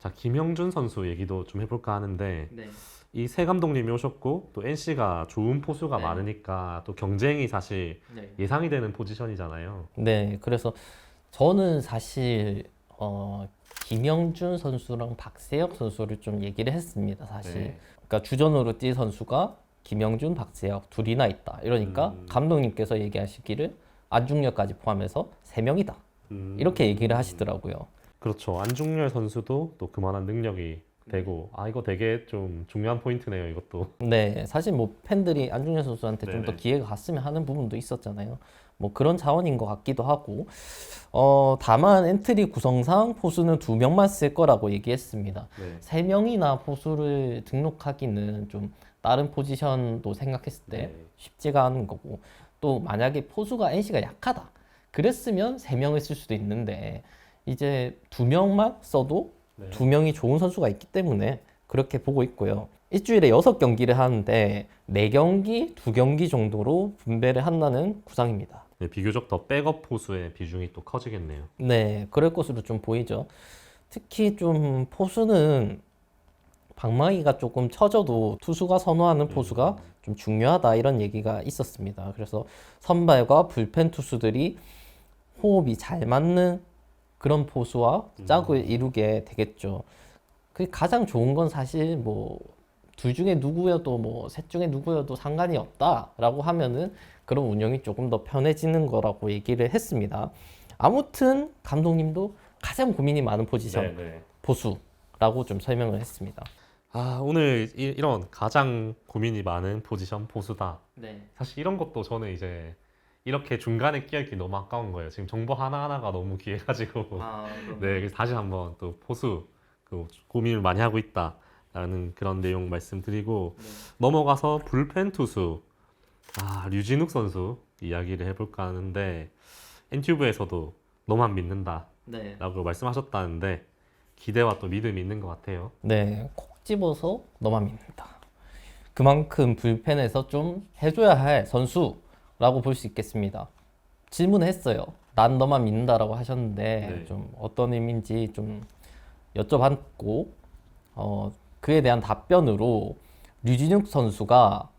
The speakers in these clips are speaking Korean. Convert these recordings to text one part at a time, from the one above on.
자, 김영준 선수 얘기도 좀 해볼까 하는데 네. 이 새 감독님이 오셨고 또 NC가 좋은 포수가 네. 많으니까 또 경쟁이 사실 네. 예상이 되는 포지션이잖아요. 네, 그래서 저는 사실 김영준 선수랑 박세혁 선수를 좀 얘기를 했습니다. 사실. 네. 그러니까 주전으로 뛸 선수가 김영준, 박세혁 둘이나 있다. 이러니까 감독님께서 얘기하시기를 안중열까지 포함해서 3명이다. 이렇게 얘기를 하시더라고요. 그렇죠. 안중열 선수도 또 그만한 능력이 되고 이거 되게 좀 중요한 포인트네요. 이것도. 네, 사실 뭐 팬들이 안중열 선수한테 좀 더 네네. 기회가 갔으면 하는 부분도 있었잖아요. 뭐 그런 차원인 것 같기도 하고, 다만 엔트리 구성상 포수는 2명만 쓸 거라고 얘기했습니다. 네. 3명이나 포수를 등록하기는 좀 다른 포지션도 생각했을 때 네. 쉽지가 않은 거고, 또 만약에 포수가 NC가 약하다. 그랬으면 3명을 쓸 수도 있는데, 이제 2명만 써도 네. 2명이 좋은 선수가 있기 때문에 그렇게 보고 있고요. 일주일에 6경기를 하는데 4경기, 2경기 정도로 분배를 한다는 구상입니다. 네, 비교적 더 백업 포수의 비중이 또 커지겠네요. 네, 그럴 것으로 좀 보이죠. 특히 좀 포수는 방망이가 조금 처져도 투수가 선호하는 포수가 좀 중요하다 이런 얘기가 있었습니다. 그래서 선발과 불펜 투수들이 호흡이 잘 맞는 그런 포수와 짝을 이루게 되겠죠. 그 가장 좋은 건 사실 뭐 둘 중에 누구여도 뭐 셋 중에 누구여도 상관이 없다라고 하면은 그런 운영이 조금 더 편해지는 거라고 얘기를 했습니다. 아무튼 감독님도 가장 고민이 많은 포지션 네. 보수라고 좀 설명을 했습니다. 오늘 이런 가장 고민이 많은 포지션 포수다. 네. 사실 이런 것도 저는 이제 이렇게 중간에 끼어있기 너무 아까운 거예요. 지금 정보 하나하나가 너무 귀해가지고. 그럼. 네, 그래서 다시 한번 또 포수 고민을 많이 하고 있다라는 그런 내용 말씀드리고 네. 넘어가서 불펜 투수 류진욱 선수 이야기를 해볼까 하는데 엔튜브에서도 너만 믿는다라고 네. 말씀하셨다는데 기대와 또 믿음이 있는 것 같아요. 네, 콕 집어서 너만 믿는다. 그만큼 불펜에서 좀 해줘야 할 선수라고 볼 수 있겠습니다. 질문했어요. 난 너만 믿는다라고 하셨는데 네. 좀 어떤 의미인지 좀 여쭤봤고 그에 대한 답변으로 류진욱 선수가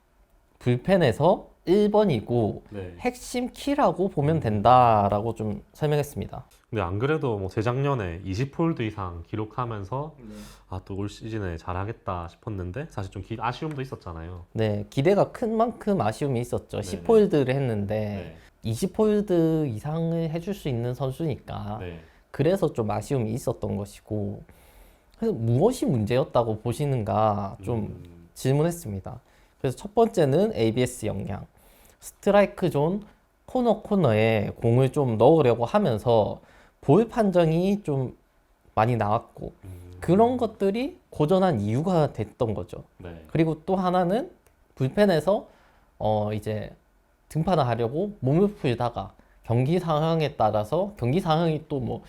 불펜에서 1번이고 네. 핵심 키라고 보면 된다라고 좀 설명했습니다. 근데 안 그래도 뭐 재작년에 20홀드 이상 기록하면서 네. 또 올 시즌에 잘하겠다 싶었는데 사실 좀 아쉬움도 있었잖아요. 네, 기대가 큰 만큼 아쉬움이 있었죠. 네네. 10홀드를 했는데 20홀드 이상을 해줄 수 있는 선수니까 네. 그래서 좀 아쉬움이 있었던 것이고 그래서 무엇이 문제였다고 보시는가 좀 질문했습니다. 그래서 첫 번째는 ABS 역량, 스트라이크 존 코너에 공을 좀 넣으려고 하면서 볼 판정이 좀 많이 나왔고 그런 것들이 고전한 이유가 됐던 거죠. 네. 그리고 또 하나는 불펜에서 이제 등판을 하려고 몸을 풀다가 경기 상황에 따라서 경기 상황이 또 뭐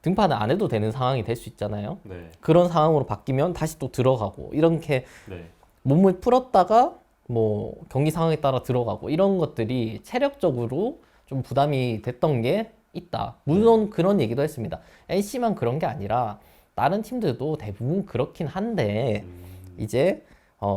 등판을 안 해도 되는 상황이 될 수 있잖아요. 네. 그런 상황으로 바뀌면 다시 또 들어가고 이렇게 네. 몸을 풀었다가 뭐 경기 상황에 따라 들어가고 이런 것들이 체력적으로 좀 부담이 됐던 게 있다. 물론 그런 얘기도 했습니다. NC만 그런 게 아니라 다른 팀들도 대부분 그렇긴 한데 이제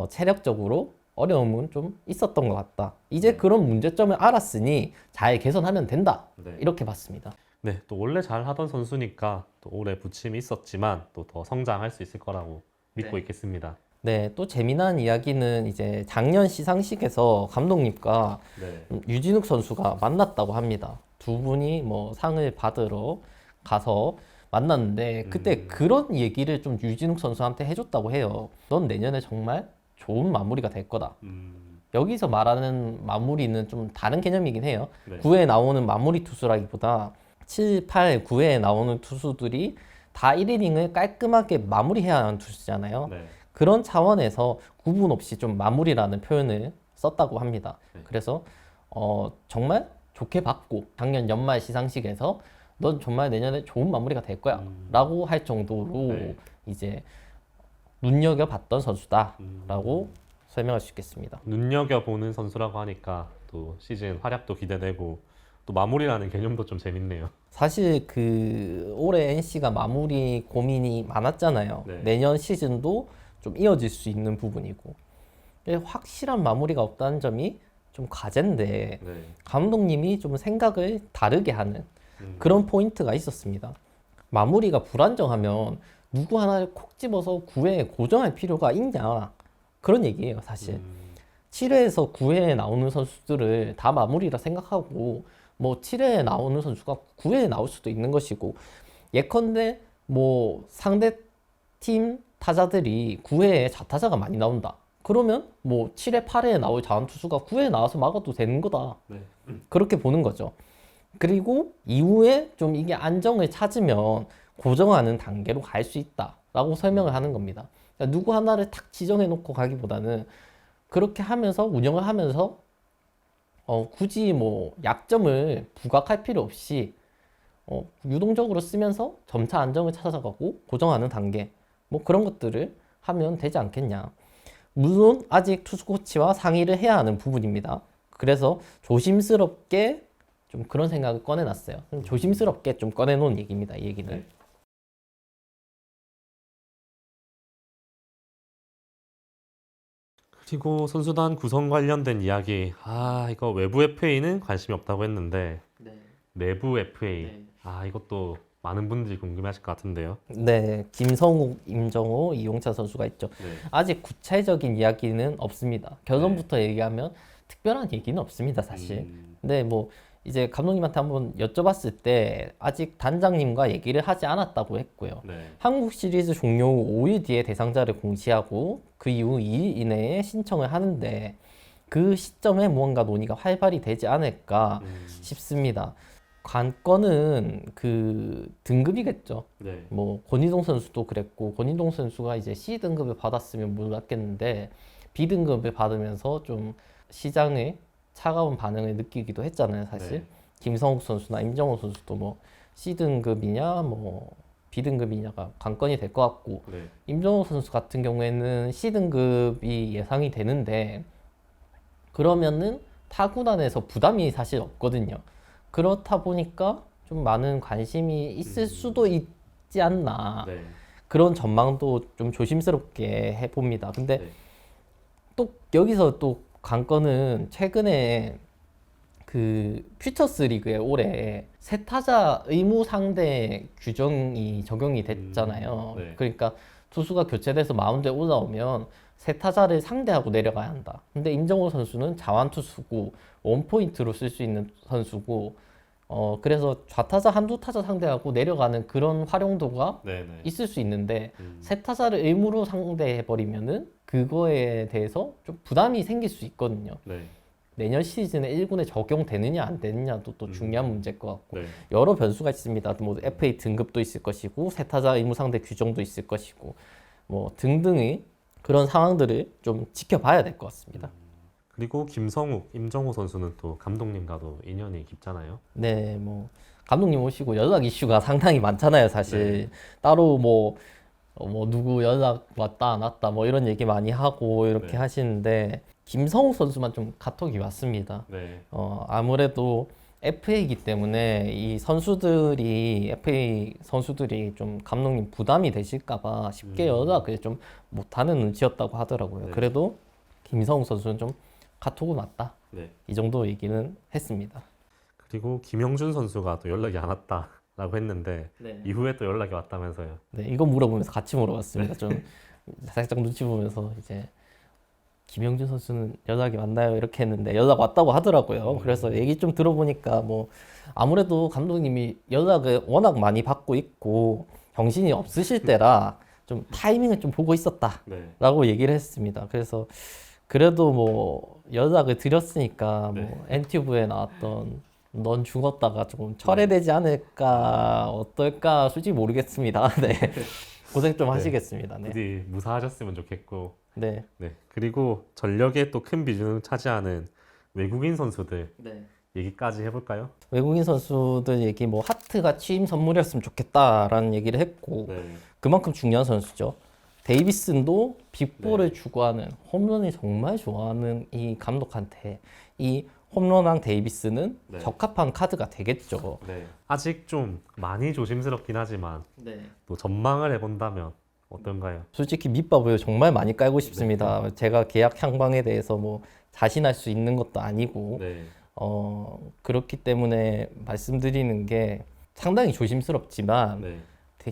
체력적으로 어려움은 좀 있었던 것 같다. 이제 네. 그런 문제점을 알았으니 잘 개선하면 된다. 네. 이렇게 봤습니다. 네, 또 원래 잘 하던 선수니까 또 올해 부침이 있었지만 또 더 성장할 수 있을 거라고 믿고 네. 있겠습니다. 네, 또 재미난 이야기는 이제 작년 시상식에서 감독님과 네. 유진욱 선수가 만났다고 합니다. 두 분이 뭐 상을 받으러 가서 만났는데 그때 그런 얘기를 좀 유진욱 선수한테 해줬다고 해요. 넌 내년에 정말 좋은 마무리가 될 거다. 여기서 말하는 마무리는 좀 다른 개념이긴 해요. 네. 9회에 나오는 마무리 투수라기보다 7, 8, 9회에 나오는 투수들이 다 1이닝을 깔끔하게 마무리해야 하는 투수잖아요. 네. 그런 차원에서 구분 없이 좀 마무리라는 표현을 썼다고 합니다. 네. 그래서 정말 좋게 봤고 작년 연말 시상식에서 넌 정말 내년에 좋은 마무리가 될 거야 라고 할 정도로 네. 이제 눈여겨봤던 선수다라고 설명할 수 있겠습니다. 눈여겨보는 선수라고 하니까 또 시즌 활약도 기대되고 또 마무리라는 개념도 좀 재밌네요. 사실 그 올해 NC가 마무리 고민이 많았잖아요. 네. 내년 시즌도 좀 이어질 수 있는 부분이고 확실한 마무리가 없다는 점이 좀 과제인데 네. 감독님이 좀 생각을 다르게 하는 그런 포인트가 있었습니다. 마무리가 불안정하면 누구 하나를 콕 집어서 9회에 고정할 필요가 있냐 그런 얘기예요 사실. 7회에서 9회에 나오는 선수들을 다 마무리라 생각하고 뭐 7회에 나오는 선수가 9회에 나올 수도 있는 것이고 예컨대 뭐 상대 팀 타자들이 9회에 좌타자가 많이 나온다. 그러면 뭐 7회, 8회에 나올 자원투수가 9회에 나와서 막아도 되는 거다. 네. 그렇게 보는 거죠. 그리고 이후에 좀 이게 안정을 찾으면 고정하는 단계로 갈 수 있다라고 설명을 하는 겁니다. 그러니까 누구 하나를 탁 지정해 놓고 가기보다는 그렇게 하면서 운영을 하면서 굳이 뭐 약점을 부각할 필요 없이 유동적으로 쓰면서 점차 안정을 찾아가고 고정하는 단계 뭐 그런 것들을 하면 되지 않겠냐. 물론 아직 투수 코치와 상의를 해야 하는 부분입니다. 그래서 조심스럽게 좀 그런 생각을 꺼내놨어요. 조심스럽게 좀 꺼내놓은 얘기입니다. 이 얘기는. 네. 그리고 선수단 구성 관련된 이야기. 이거 외부 FA는 관심이 없다고 했는데 내부 FA. 이것도 많은 분들이 궁금해하실 것 같은데요. 네, 김성욱, 임정호, 이용찬 선수가 있죠. 네. 아직 구체적인 이야기는 없습니다. 결론부터 얘기하면 특별한 얘기는 없습니다, 사실. 근데 뭐 이제 감독님한테 한번 여쭤봤을 때 아직 단장님과 얘기를 하지 않았다고 했고요. 네. 한국 시리즈 종료 후 5일 뒤에 대상자를 공시하고 그 이후 2일 이내에 신청을 하는데 그 시점에 무언가 논의가 활발히 되지 않을까 싶습니다. 관건은 그 등급이겠죠. 네. 뭐 권희동 선수도 그랬고 권희동 선수가 이제 C 등급을 받았으면 몰랐겠는데 B 등급을 받으면서 좀 시장의 차가운 반응을 느끼기도 했잖아요, 사실. 네. 김성욱 선수나 임정호 선수도 뭐 C 등급이냐 뭐 B 등급이냐가 관건이 될 것 같고 네. 임정호 선수 같은 경우에는 C 등급이 예상이 되는데 그러면은 타구단에서 부담이 사실 없거든요. 그렇다 보니까 좀 많은 관심이 있을 수도 있지 않나. 네. 그런 전망도 좀 조심스럽게 해봅니다. 근데 네. 또 여기서 또 관건은 최근에 그 퓨처스 리그에 올해 세 타자 의무 상대 규정이 적용이 됐잖아요. 네. 그러니까 투수가 교체돼서 마운드에 올라오면 세 타자를 상대하고 내려가야 한다. 근데 임정호 선수는 자완 투수고 원포인트로 쓸 수 있는 선수고 그래서 좌타자 한두 타자 상대하고 내려가는 그런 활용도가 네네. 있을 수 있는데 세 타자를 의무로 상대해 버리면은 그거에 대해서 좀 부담이 생길 수 있거든요. 네. 내년 시즌에 1군에 적용되느냐 안 되느냐도 또 중요한 문제일 것 같고 네. 여러 변수가 있습니다. 뭐 FA 등급도 있을 것이고 세 타자 의무 상대 규정도 있을 것이고 뭐 등등의 그런 상황들을 좀 지켜봐야 될 것 같습니다. 그리고 김성욱, 임정호 선수는 또 감독님과도 인연이 깊잖아요. 네, 뭐 감독님 오시고 연락 이슈가 상당히 많잖아요, 사실. 따로 뭐 누구 연락 왔다 안 왔다 뭐 이런 얘기 많이 하고 이렇게 네. 하시는데 김성욱 선수만 좀 카톡이 왔습니다. 네. 아무래도 FA이기 때문에 이 선수들이 FA 선수들이 좀 감독님 부담이 되실까봐 쉽게 연락을 좀 못하는 눈치였다고 하더라고요. 네. 그래도 김성욱 선수는 좀 카톡은 왔다. 네. 이 정도 얘기는 했습니다. 그리고 김영준 선수가 또 연락이 안 왔다라고 했는데 이후에 또 연락이 왔다면서요. 네, 이거 물어보면서 같이 물어봤습니다. 좀 살짝 눈치 보면서 이제 김영준 선수는 연락이 왔나요? 이렇게 했는데 연락 왔다고 하더라고요. 그래서 얘기 좀 들어보니까 뭐 아무래도 감독님이 연락을 워낙 많이 받고 있고 정신이 없으실 때라 좀 타이밍을 좀 보고 있었다라고 네. 얘기를 했습니다. 그래서 그래도 뭐 연락을 드렸으니까 네. 뭐 NTV에 나왔던 넌 죽었다가 조금 철회되지 않을까 어떨까 솔직히 모르겠습니다. 네. 고생 좀 네. 하시겠습니다. 네. 부디 무사하셨으면 좋겠고. 네. 네. 그리고 전력에 또 큰 비중을 차지하는 외국인 선수들 네. 얘기까지 해볼까요? 외국인 선수들 얘기 뭐 하트가 취임 선물이었으면 좋겠다라는 얘기를 했고 네. 그만큼 중요한 선수죠. 데이비슨도 빅볼을 네. 추구하는 홈런을 정말 좋아하는 이 감독한테 이 홈런왕 데이비스는 네. 적합한 카드가 되겠죠. 네. 아직 좀 많이 조심스럽긴 하지만 또 전망을 해본다면 어떤가요? 솔직히 밑밥을 정말 많이 깔고 싶습니다. 제가 계약 향방에 대해서 뭐 자신할 수 있는 것도 아니고 네. 그렇기 때문에 말씀드리는 게 상당히 조심스럽지만 네.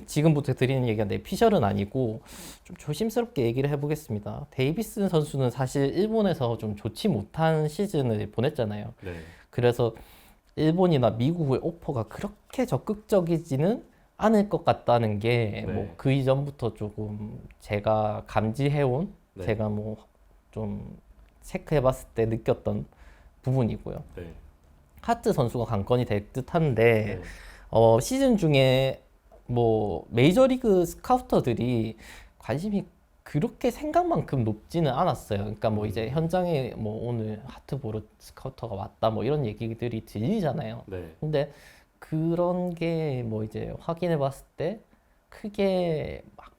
지금부터 드리는 얘기가 내 피셜은 아니고 좀 조심스럽게 얘기를 해보겠습니다. 데이비스 선수는 사실 일본에서 좀 좋지 못한 시즌을 보냈잖아요. 네. 그래서 일본이나 미국의 오퍼가 그렇게 적극적이지는 않을 것 같다는 게 뭐 네. 그 이전부터 조금 제가 감지해온 네. 제가 뭐 좀 체크해봤을 때 느꼈던 부분이고요. 네. 하트 선수가 관건이 될 듯한데 네. 시즌 중에 뭐 메이저리그 스카우터들이 관심이 그렇게 생각만큼 높지는 않았어요. 그러니까 뭐 이제 현장에 뭐 오늘 하트 보러 스카우터가 왔다 뭐 이런 얘기들이 들리잖아요. 네. 근데 그런 게 뭐 이제 확인해 봤을 때 크게 막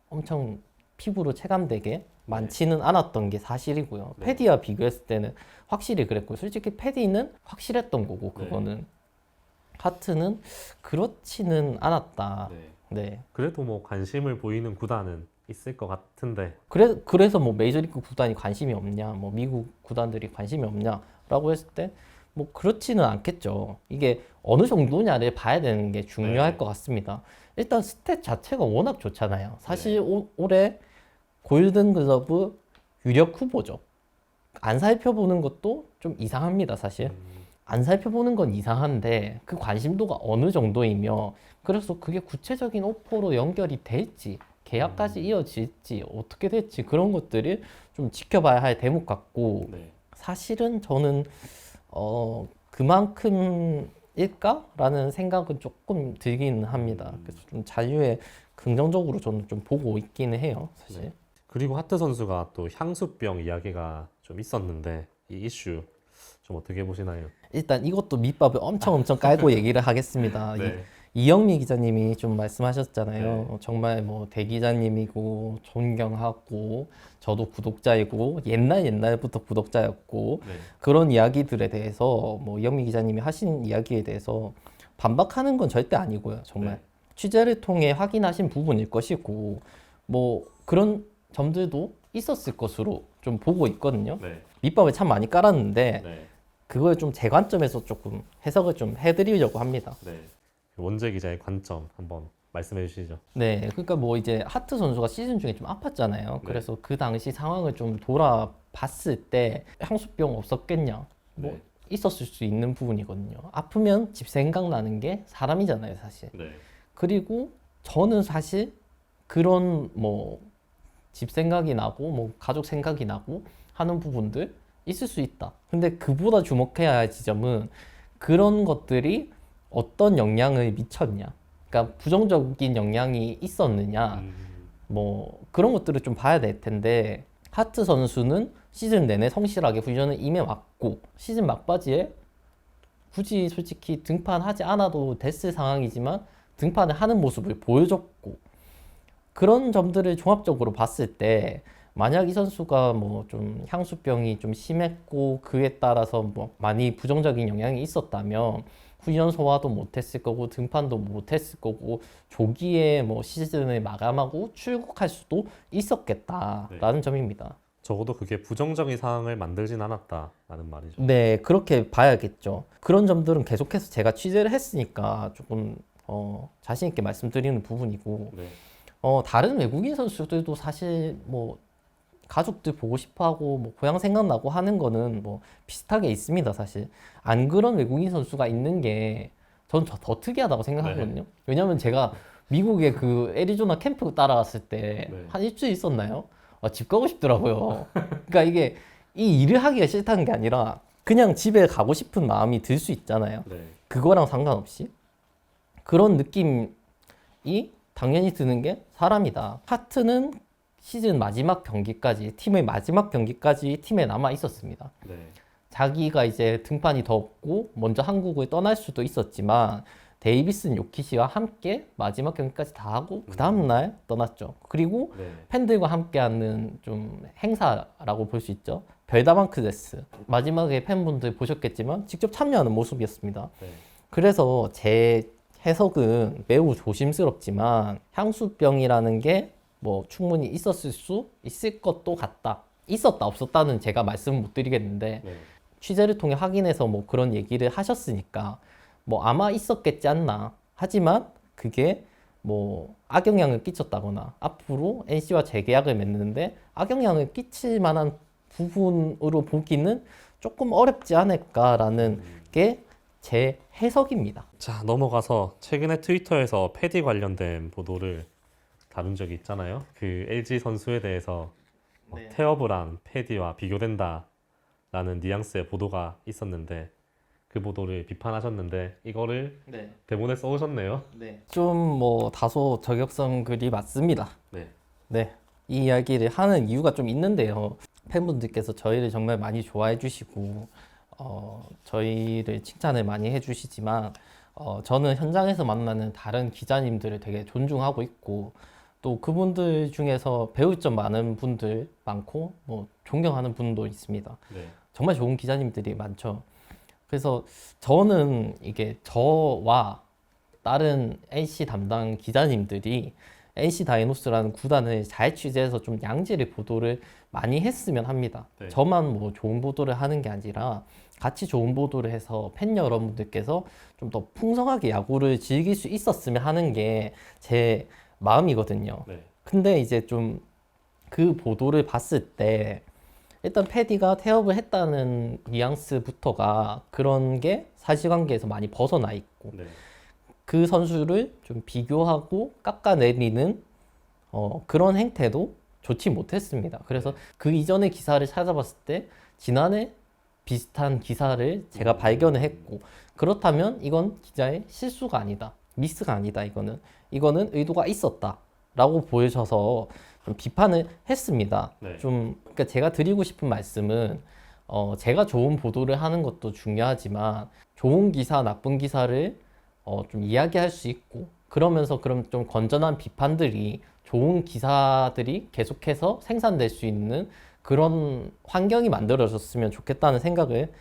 엄청 피부로 체감되게 많지는 않았던 게 사실이고요. 네. 패디와 비교했을 때는 확실히 그랬고, 솔직히 패디는 확실했던 거고, 그거는. 하트는 그렇지는 않았다. 네. 네. 그래도 뭐 관심을 보이는 구단은 있을 것 같은데. 그래서 뭐 메이저리그 구단이 관심이 없냐, 뭐 미국 구단들이 관심이 없냐라고 했을 때 뭐 그렇지는 않겠죠. 이게 어느 정도냐를 봐야 되는 게 중요할 네. 것 같습니다. 일단 스탯 자체가 워낙 좋잖아요. 사실 올해 골든글러브 유력 후보죠. 안 살펴보는 것도 좀 이상합니다, 사실. 안 살펴보는 건 이상한데 그 관심도가 어느 정도이며, 그래서 그게 구체적인 오퍼로 연결이 될지 계약까지 이어질지 어떻게 될지 그런 것들을 좀 지켜봐야 할 대목 같고, 네. 사실은 저는 그만큼일까라는 생각은 조금 들기는 합니다. 그래서 좀 잔류에 긍정적으로 저는 좀 보고 있기는 해요, 사실. 네. 그리고 하트 선수가 또 향수병 이야기가 좀 있었는데 이 이슈 좀 어떻게 보시나요? 일단 이것도 밑밥을 엄청 깔고 얘기를 하겠습니다. 네. 이영미 기자님이 좀 말씀하셨잖아요. 네. 정말 뭐 대기자님이고 존경하고 저도 구독자이고 옛날부터 구독자였고 네. 그런 이야기들에 대해서 뭐 이영미 기자님이 하신 이야기에 대해서 반박하는 건 절대 아니고요. 정말 네. 취재를 통해 확인하신 부분일 것이고 뭐 그런 점들도 있었을 것으로 좀 보고 있거든요. 네. 밑밥을 참 많이 깔았는데 네. 그걸 좀 제 관점에서 조금 해석을 좀 해드리려고 합니다. 네. 원재 기자의 관점 한번 말씀해 주시죠. 네, 그러니까 뭐 이제 하트 선수가 시즌 중에 좀 아팠잖아요. 그래서 그 당시 상황을 좀 돌아봤을 때 향수병 없었겠냐? 뭐 네. 있었을 수 있는 부분이거든요. 아프면 집 생각나는 게 사람이잖아요, 사실. 네. 그리고 저는 사실 그런 뭐 집 생각이 나고 뭐 가족 생각이 나고 하는 부분들 있을 수 있다. 근데 그보다 주목해야 할 지점은 그런 것들이 어떤 영향을 미쳤냐. 그러니까 부정적인 영향이 있었느냐. 뭐 그런 것들을 좀 봐야 될 텐데, 하트 선수는 시즌 내내 성실하게 훈련을 임해왔고 시즌 막바지에 굳이 솔직히 등판하지 않아도 됐을 상황이지만 등판을 하는 모습을 보여줬고, 그런 점들을 종합적으로 봤을 때 만약 이 선수가 뭐 좀 향수병이 좀 심했고 그에 따라서 뭐 많이 부정적인 영향이 있었다면 훈련 소화도 못했을 거고 등판도 못했을 거고 조기에 뭐 시즌을 마감하고 출국할 수도 있었겠다라는 점입니다. 적어도 그게 부정적인 상황을 만들진 않았다라는 말이죠. 네, 그렇게 봐야겠죠. 그런 점들은 계속해서 제가 취재를 했으니까 조금 자신 있게 말씀드리는 부분이고, 네. 다른 외국인 선수들도 사실 뭐 가족들 보고 싶어하고 뭐 고향 생각나고 하는 거는 뭐 비슷하게 있습니다, 사실. 안 그런 외국인 선수가 있는 게 전 더 특이하다고 생각하거든요. 왜냐면 제가 미국의 그 애리조나 캠프 따라갔을 때 한 일주일 있었나요? 집 가고 싶더라고요. 그러니까 이게 이 일을 하기가 싫다는 게 아니라 그냥 집에 가고 싶은 마음이 들 수 있잖아요. 네. 그거랑 상관없이 그런 느낌이 당연히 드는 게 사람이다. 하트는 시즌 마지막 경기까지, 팀의 마지막 경기까지 팀에 남아 있었습니다. 네. 자기가 이제 등판이 더 없고 먼저 한국을 떠날 수도 있었지만 데이비슨 요키시와 함께 마지막 경기까지 다 하고 그 다음날 떠났죠. 그리고 팬들과 함께하는 좀 행사라고 볼 수 있죠. 별다방크데스. 마지막에 팬분들 보셨겠지만 직접 참여하는 모습이었습니다. 그래서 제 해석은 매우 조심스럽지만 향수병이라는 게 뭐 충분히 있었을 수 있을 것도 같다. 있었다 없었다는 제가 말씀 못 드리겠는데 취재를 통해 확인해서 뭐 그런 얘기를 하셨으니까 뭐 아마 있었겠지 않나. 하지만 그게 뭐 악영향을 끼쳤다거나 앞으로 NC와 재계약을 맺는데 악영향을 끼칠 만한 부분으로 보기는 조금 어렵지 않을까라는 게 제 해석입니다. 자, 넘어가서 최근에 트위터에서 패디 관련된 보도를 다룬 적이 있잖아요. 그 LG 선수에 대해서 태어브랑 패디와 비교된다라는 뉘앙스의 보도가 있었는데 그 보도를 비판하셨는데 이거를 대본에 써오셨네요. 좀 뭐 다소 저격성 글이 맞습니다. 네. 이 이야기를 하는 이유가 좀 있는데요. 팬분들께서 저희를 정말 많이 좋아해 주시고 저희를 칭찬을 많이 해주시지만 저는 현장에서 만나는 다른 기자님들을 되게 존중하고 있고 또 그분들 중에서 배울 점 많은 분들 많고 뭐 존경하는 분도 있습니다. 정말 좋은 기자님들이 많죠. 그래서 저는 이게 저와 다른 NC 담당 기자님들이 NC 다이노스라는 구단을 잘 취재해서 좀 양질의 보도를 많이 했으면 합니다. 저만 뭐 좋은 보도를 하는 게 아니라 같이 좋은 보도를 해서 팬 여러분들께서 좀 더 풍성하게 야구를 즐길 수 있었으면 하는 게 제 마음이거든요. 근데 이제 좀 그 보도를 봤을 때 일단 패디가 태업을 했다는 뉘앙스부터가 그런 게 사실관계에서 많이 벗어나 있고 그 선수를 좀 비교하고 깎아내리는 그런 행태도 좋지 못했습니다. 그래서 그 이전의 기사를 찾아봤을 때 지난해 비슷한 기사를 제가 발견을 했고 그렇다면 이건 기자의 실수가 아니다. 미스가 아니다. 이거는 의도가 있었다. 라고 보여져서 좀 비판을 했습니다. 그러니까 제가 드리고 싶은 말씀은 제가 좋은 보도를 하는 것도 중요하지만 좋은 기사, 나쁜 기사를 좀 이야기할 수 있고 그러면서 그럼 좀 건전한 비판들이 좋은 기사들이 계속해서 생산될 수 있는 그런 환경이 만들어졌으면 좋겠다는 생각을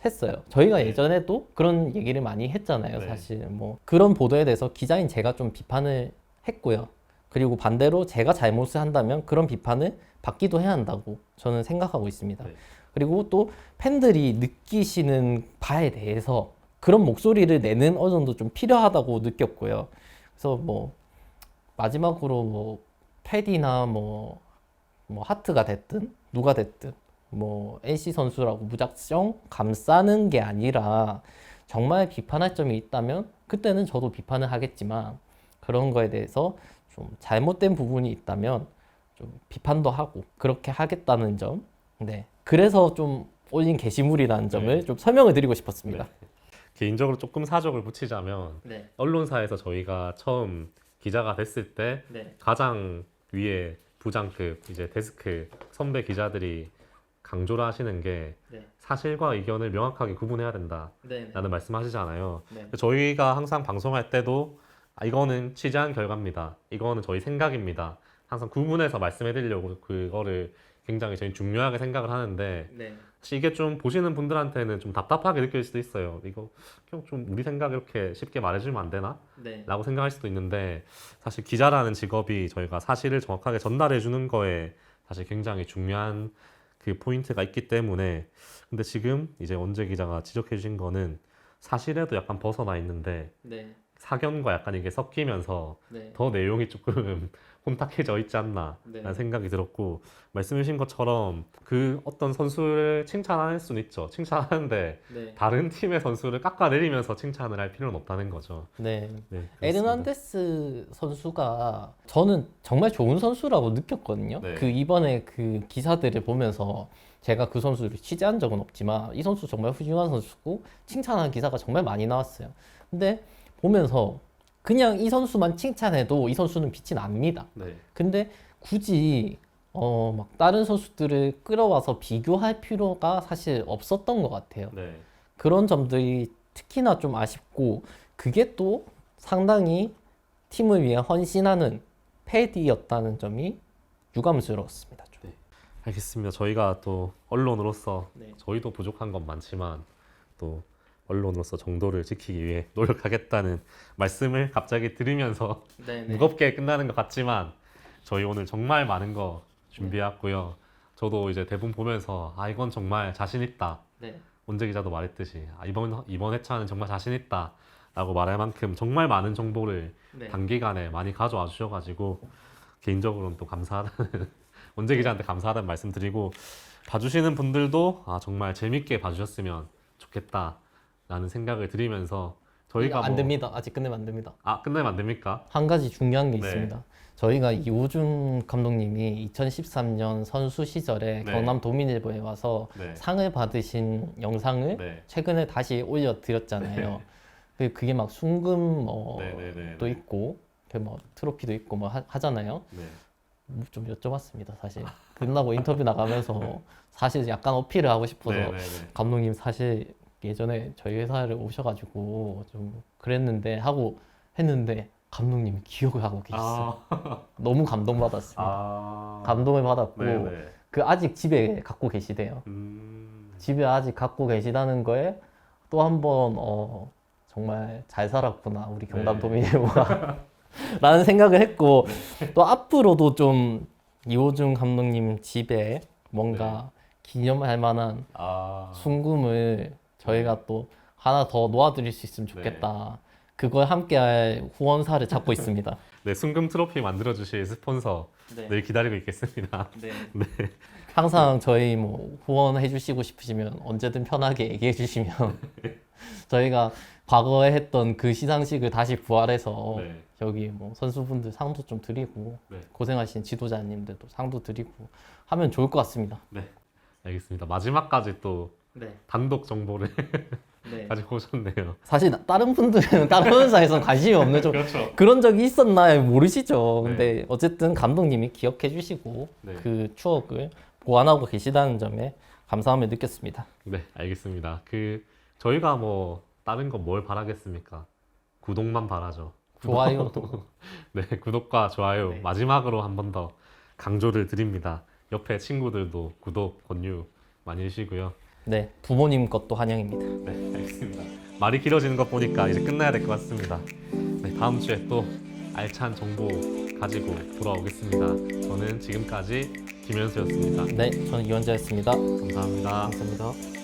했어요. 저희가 예전에도 그런 얘기를 많이 했잖아요. 사실 뭐 그런 보도에 대해서 기자인 제가 좀 비판을 했고요. 그리고 반대로 제가 잘못을 한다면 그런 비판을 받기도 해야 한다고 저는 생각하고 있습니다. 그리고 또 팬들이 느끼시는 바에 대해서 그런 목소리를 내는 어느 정도 좀 필요하다고 느꼈고요. 그래서 뭐 마지막으로 뭐 패디나 뭐 하트가 됐든 누가 됐든 뭐 NC 선수라고 무작정 감싸는 게 아니라 정말 비판할 점이 있다면 그때는 저도 비판을 하겠지만 그런 거에 대해서 좀 잘못된 부분이 있다면 좀 비판도 하고 그렇게 하겠다는 점. 그래서 좀 올린 게시물이라는 점을 좀 설명을 드리고 싶었습니다. 개인적으로 조금 사족을 붙이자면 언론사에서 저희가 처음 기자가 됐을 때 가장 위에 부장급 이제 데스크 선배 기자들이 강조를 하시는 게 사실과 의견을 명확하게 구분해야 된다라는 말씀하시잖아요. 저희가 항상 방송할 때도 이거는 취재한 결과입니다. 이거는 저희 생각입니다. 항상 구분해서 말씀해드리려고 그거를 굉장히 저희 중요하게 생각을 하는데 사실 이게 좀 보시는 분들한테는 좀 답답하게 느낄 수도 있어요. 이거 그냥 좀 우리 생각 이렇게 쉽게 말해주면 안 되나? 라고 생각할 수도 있는데 사실 기자라는 직업이 저희가 사실을 정확하게 전달해주는 거에 사실 굉장히 중요한 그 포인트가 있기 때문에 근데 지금 이제 원재 기자가 지적해 주신 거는 사실에도 약간 벗어나 있는데 사견과 약간 이게 섞이면서 더 내용이 조금 혼탁해져 있지 않나 라는 생각이 들었고 말씀해 주신 것처럼 그 어떤 선수를 칭찬할 수는 있죠. 칭찬하는데 다른 팀의 선수를 깎아내리면서 칭찬을 할 필요는 없다는 거죠. 에르난데스 선수가 저는 정말 좋은 선수라고 느꼈거든요. 그 이번에 그 기사들을 보면서 제가 그 선수를 취재한 적은 없지만 이 선수 정말 훌륭한 선수고 칭찬하는 기사가 정말 많이 나왔어요. 근데 보면서 그냥 이 선수만 칭찬해도 이 선수는 빛이 납니다. 근데 굳이 막 다른 선수들을 끌어와서 비교할 필요가 사실 없었던 것 같아요. 그런 점들이 특히나 좀 아쉽고 그게 또 상당히 팀을 위해 헌신하는 패디였다는 점이 유감스러웠습니다. 좀. 네. 알겠습니다. 저희가 또 언론으로서 네. 저희도 부족한 건 많지만 또 언론으로서 정도를 지키기 위해 노력하겠다는 말씀을 갑자기 드리면서 무겁게 끝나는 것 같지만 저희 오늘 정말 많은 거 준비했고요. 저도 이제 대본 보면서 이건 정말 자신 있다. 원재 기자도 말했듯이 이번 회차는 정말 자신 있다 라고 말할 만큼 정말 많은 정보를 단기간에 많이 가져와 주셔가지고 개인적으로는 또 감사하다는 원재 기자한테 감사하다는 말씀 드리고 봐주시는 분들도 정말 재밌게 봐주셨으면 좋겠다 라는 생각을 드리면서 저희가 안 됩니다. 아직 끝내면 안 됩니다. 끝내면 안 됩니까? 한 가지 중요한 게 네. 있습니다. 저희가 이호준 감독님이 2013년 선수 시절에 네. 경남 도민일보에 와서 네. 상을 받으신 영상을 네. 최근에 다시 올려드렸잖아요. 그게 막 순금 네. 도 있고 뭐 트로피도 있고 뭐 하잖아요. 네. 좀 여쭤봤습니다. 사실 끝나고 인터뷰 나가면서 사실 약간 어필을 하고 싶어서 감독님 사실 예전에 저희 회사를 오셔가지고 좀 그랬는데 하고 했는데 감독님이 기억을 하고 계셨어요. 너무 감동받았습니다. 감동을 받았고 그 아직 집에 갖고 계시대요. 집에 아직 갖고 계시다는 거에 또 한 번 정말 잘 살았구나 우리 경남 도민일보가 라는 생각을 했고 또 앞으로도 좀 이호준 감독님 집에 뭔가 기념할 만한 순금을 저희가 또 하나 더 놓아드릴 수 있으면 좋겠다. 그걸 함께할 후원사를 찾고 있습니다. 네, 순금 트로피 만들어주실 스폰서 늘 기다리고 있겠습니다. 네. 항상 저희 뭐 후원해 주시고 싶으시면 언제든 편하게 얘기해 주시면 저희가 과거에 했던 그 시상식을 다시 부활해서 여기 뭐 선수분들 상도 좀 드리고 고생하신 지도자님들도 상도 드리고 하면 좋을 것 같습니다. 네, 알겠습니다. 마지막까지 또 단독 정보를 가지고 오셨네요. 사실 다른 분들은 다른 회사에서는 관심이 없는 좀 그렇죠. 그런 적이 있었나 모르시죠. 근데 어쨌든 감독님이 기억해 주시고 그 추억을 보완하고 계시다는 점에 감사함을 느꼈습니다. 네, 알겠습니다. 저희가 뭐 다른 건 뭘 바라겠습니까? 구독만 바라죠. 좋아요도. 네, 구독과 좋아요 마지막으로 한 번 더 강조를 드립니다. 옆에 친구들도 구독, 권유 많이 해주시고요. 네, 부모님 것도 환영입니다. 네, 알겠습니다. 말이 길어지는 것 보니까 이제 끝나야 될 것 같습니다. 네, 다음 주에 또 알찬 정보 가지고 돌아오겠습니다. 저는 지금까지 김현수였습니다. 네, 저는 이원자였습니다. 감사합니다. 감사합니다.